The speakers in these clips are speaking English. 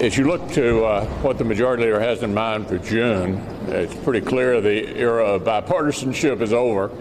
As you look to what the majority leader has in mind for June, it's pretty clear the era of bipartisanship is over.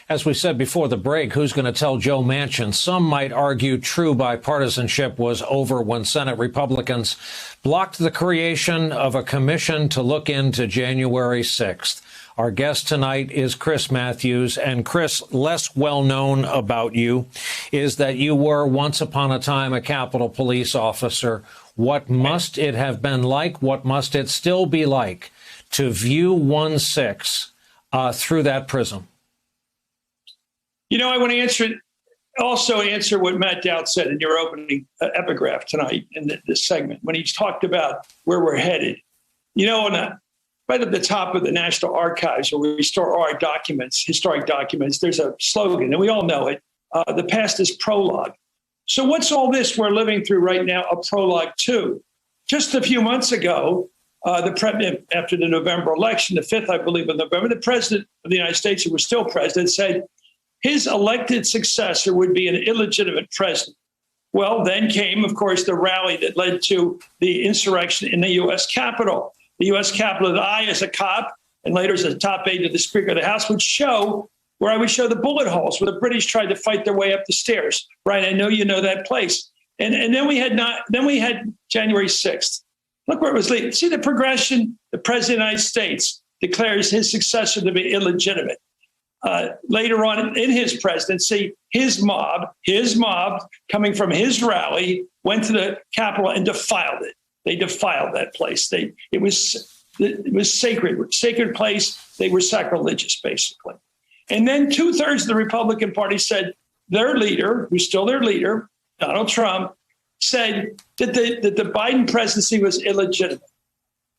As we said before the break, who's going to tell Joe Manchin? Some might argue true bipartisanship was over when Senate Republicans blocked the creation of a commission to look into January 6th. Our guest tonight is Chris Matthews. And Chris, less well known about you is that you were once upon a time a Capitol Police officer. What must it have been like? What must it still be like to view 1/6 through that prism? You know, I want to also answer what Matt Dowd said in your opening epigraph tonight in this segment when he talked about where we're headed. You know, right at the top of the National Archives, where we store our documents, historic documents, there's a slogan, and we all know it. The past is prologue. So what's all this we're living through right now a prologue to? Just a few months ago, after the November election, the 5th, I believe, of November, the president of the United States, who was still president, said his elected successor would be an illegitimate president. Well, then came, of course, the rally that led to the insurrection in the U.S. Capitol. The U.S. Capitol that I, as a cop, and later as a top aide to the Speaker of the House, would show where I would show the bullet holes where the British tried to fight their way up the stairs. Right, I know you know that place. And then we had January 6th. Look where it was leading. See the progression. The President of the United States declares his successor to be illegitimate. Later on in his presidency, his mob coming from his rally went to the Capitol and defiled it. They defiled that place. It was sacred place. They were sacrilegious, basically. And then 2/3 of the Republican Party said their leader, who's still their leader, Donald Trump, said that the Biden presidency was illegitimate.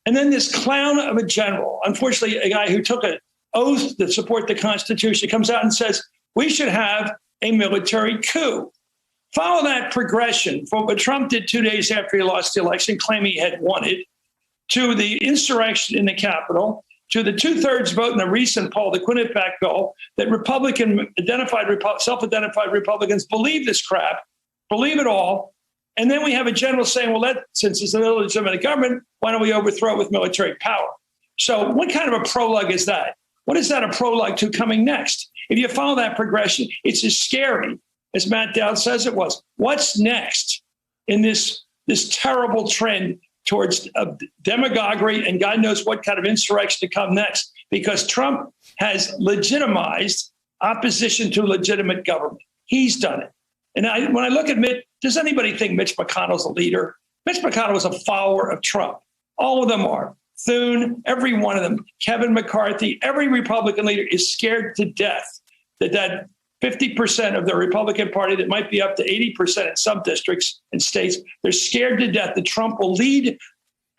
And then this clown of a general, unfortunately, a guy who took an oath to support the Constitution, comes out and says we should have a military coup. Follow that progression from what Trump did 2 days after he lost the election, claiming he had won it, to the insurrection in the Capitol, to the 2/3 vote in the recent poll, the Quinnipiac bill, that self-identified Republicans believe this crap, believe it all. And then we have a general saying, well, since it's an illegitimate government, why don't we overthrow it with military power? So what kind of a prologue is that? What is that a prologue to coming next? If you follow that progression, it's as scary as Matt Dowd says it was. What's next in this terrible trend towards demagoguery and God knows what kind of insurrection to come next? Because Trump has legitimized opposition to legitimate government. He's done it. And when I look at Mitch, does anybody think Mitch McConnell's a leader? Mitch McConnell was a follower of Trump. All of them are. Thune, every one of them, Kevin McCarthy, every Republican leader is scared to death that 50% of the Republican Party, that might be up to 80% in some districts and states, they're scared to death that Trump will lead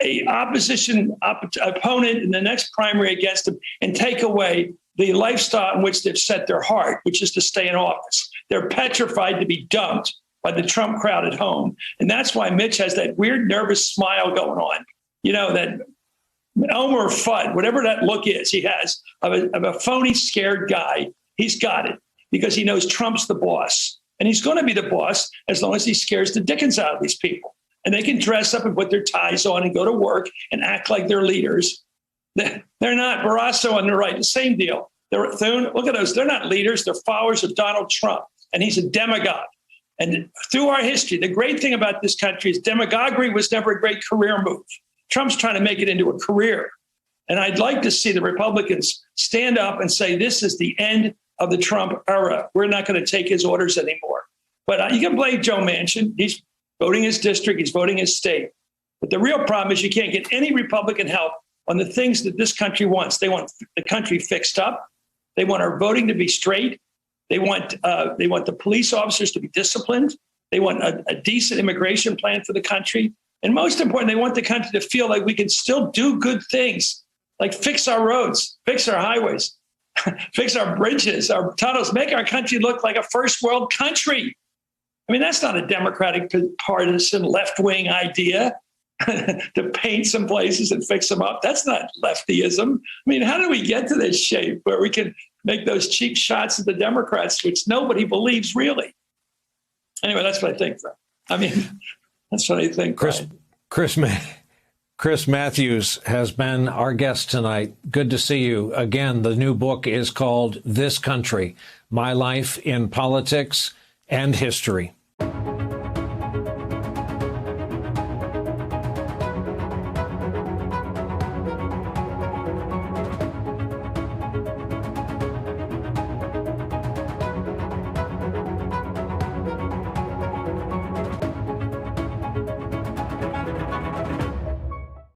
a opposition opponent in the next primary against him and take away the lifestyle in which they've set their heart, which is to stay in office. They're petrified to be dumped by the Trump crowd at home. And that's why Mitch has that weird, nervous smile going on. You know, that Elmer Fudd, whatever that look is he has of a phony, scared guy, he's got it because he knows Trump's the boss. And he's going to be the boss as long as he scares the dickens out of these people. And they can dress up and put their ties on and go to work and act like they're leaders. They're not. Barrasso on the right, the same deal. Look at those. They're not leaders. They're followers of Donald Trump. And he's a demagogue. And through our history, the great thing about this country is demagoguery was never a great career move. Trump's trying to make it into a career. And I'd like to see the Republicans stand up and say, this is the end of the Trump era. We're not going to take his orders anymore. But you can blame Joe Manchin. He's voting his district. He's voting his state. But the real problem is you can't get any Republican help on the things that this country wants. They want the country fixed up. They want our voting to be straight. They want the police officers to be disciplined. They want a decent immigration plan for the country. And most important, they want the country to feel like we can still do good things, like fix our roads, fix our highways, fix our bridges, our tunnels, make our country look like a first world country. I mean, that's not a Democratic partisan left-wing idea to paint some places and fix them up. That's not leftyism. I mean, how do we get to this shape where we can make those cheap shots at the Democrats, which nobody believes really? Anyway, that's what I think, though. I mean, That's what I think. Chris Matthews has been our guest tonight. Good to see you again. The new book is called This Country: My Life in Politics and History.